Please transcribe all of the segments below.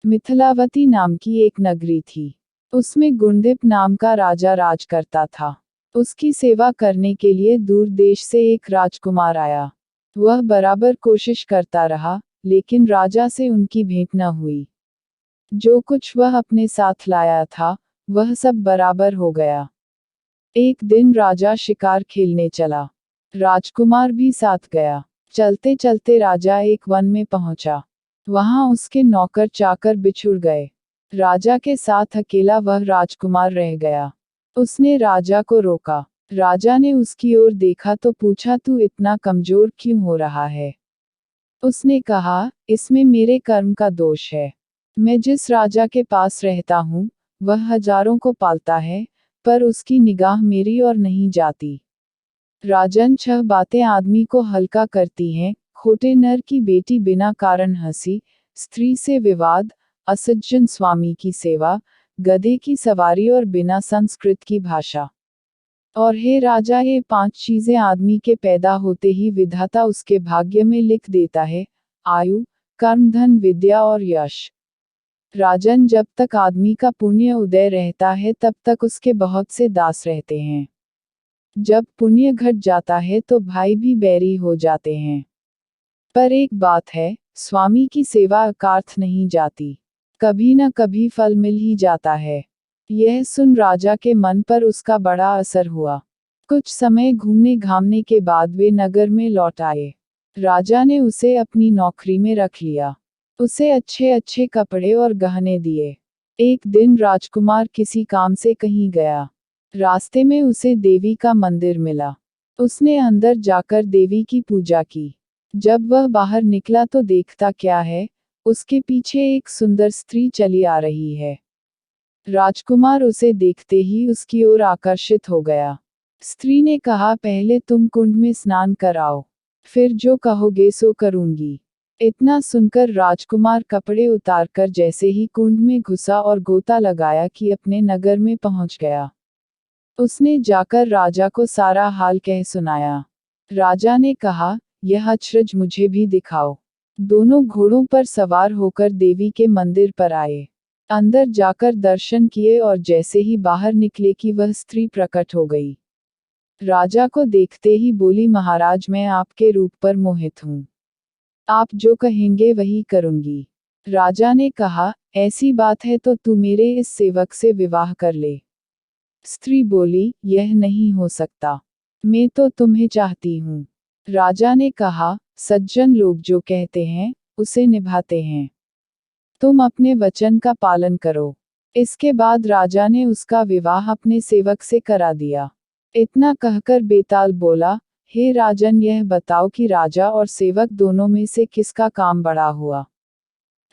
मिथिलावती नाम की एक नगरी थी। उसमें गुंडिप नाम का राजा राज करता था। उसकी सेवा करने के लिए दूर देश से एक राजकुमार आया। वह बराबर कोशिश करता रहा, लेकिन राजा से उनकी भेंट न हुई। जो कुछ वह अपने साथ लाया था, वह सब बराबर हो गया। एक दिन राजा शिकार खेलने चला। राजकुमार भी साथ गया। चलते चलते राजा एक वन में पहुंचा। वहां उसके नौकर चाकर बिछुड़ गए। राजा के साथ अकेला वह राजकुमार रह गया। उसने राजा को रोका। राजा ने उसकी ओर देखा तो पूछा, तू इतना कमजोर क्यों हो रहा है? उसने कहा, इसमें मेरे कर्म का दोष है। मैं जिस राजा के पास रहता हूँ, वह हजारों को पालता है, पर उसकी निगाह मेरी ओर नहीं जाती। राजन, 6 बातें आदमी को हल्का करती हैं: खोटे नर की बेटी बिना कारण हंसी, स्त्री से विवाद, असज्जन स्वामी की सेवा, गधे की सवारी और बिना संस्कृत की भाषा। और हे राजा, ये 5 चीजें आदमी के पैदा होते ही विधाता उसके भाग्य में लिख देता है: आयु, कर्म, धन, विद्या और यश। राजन, जब तक आदमी का पुण्य उदय रहता है तब तक उसके बहुत से दास रहते हैं। जब पुण्य घट जाता है तो भाई भी बैरी हो जाते हैं। पर एक बात है, स्वामी की सेवा अकार्थ नहीं जाती। कभी न कभी फल मिल ही जाता है। यह सुन राजा के मन पर उसका बड़ा असर हुआ। कुछ समय घूमने घामने के बाद वे नगर में लौट आए। राजा ने उसे अपनी नौकरी में रख लिया। उसे अच्छे अच्छे कपड़े और गहने दिए। एक दिन राजकुमार किसी काम से कहीं गया। रास्ते में उसे देवी का मंदिर मिला। उसने अंदर जाकर देवी की पूजा की। जब वह बाहर निकला तो देखता क्या है, उसके पीछे एक सुंदर स्त्री चली आ रही है। राजकुमार उसे देखते ही उसकी ओर आकर्षित हो गया। स्त्री ने कहा, पहले तुम कुंड में स्नान कराओ, फिर जो कहोगे सो करूंगी। इतना सुनकर राजकुमार कपड़े उतारकर जैसे ही कुंड में घुसा और गोता लगाया कि अपने नगर में पहुंच गया। उसने जाकर राजा को सारा हाल कह सुनाया। राजा ने कहा, यह अचरज मुझे भी दिखाओ। दोनों घोड़ों पर सवार होकर देवी के मंदिर पर आए। अंदर जाकर दर्शन किए और जैसे ही बाहर निकले कि वह स्त्री प्रकट हो गई। राजा को देखते ही बोली, महाराज, मैं आपके रूप पर मोहित हूँ। आप जो कहेंगे वही करूंगी। राजा ने कहा, ऐसी बात है तो तू मेरे इस सेवक से विवाह कर ले। स्त्री बोली, यह नहीं हो सकता। मैं तो तुम्हें चाहती हूँ। राजा ने कहा, सज्जन लोग जो कहते हैं, उसे निभाते हैं। तुम अपने वचन का पालन करो। इसके बाद राजा ने उसका विवाह अपने सेवक से करा दिया। इतना कहकर बेताल बोला, हे राजन, यह बताओ कि राजा और सेवक दोनों में से किसका काम बड़ा हुआ?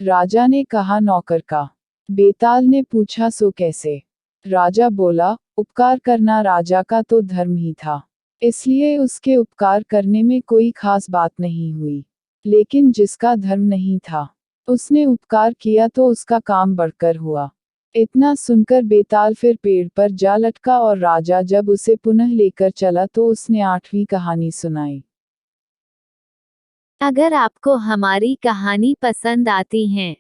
राजा ने कहा, नौकर का। बेताल ने पूछा, सो कैसे? राजा बोला, उपकार करना राजा का तो धर्म ही था, इसलिए उसके उपकार करने में कोई खास बात नहीं हुई। लेकिन जिसका धर्म नहीं था, उसने उपकार किया तो उसका काम बढ़कर हुआ। इतना सुनकर बेताल फिर पेड़ पर जा लटका और राजा जब उसे पुनः लेकर चला तो उसने 8वीं कहानी सुनाई। अगर आपको हमारी कहानी पसंद आती हैं,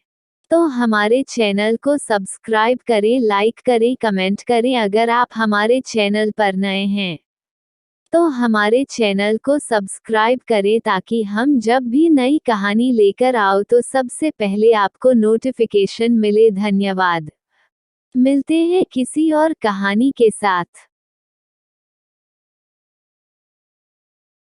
तो हमारे चैनल को सब्सक्राइब करें, लाइक करें, कमेंट करें। अगर आप हमारे चैनल पर नए हैं, तो हमारे चैनल को सब्सक्राइब करें ताकि हम जब भी नई कहानी लेकर आओ तो सबसे पहले आपको नोटिफिकेशन मिले। धन्यवाद। मिलते हैं किसी और कहानी के साथ।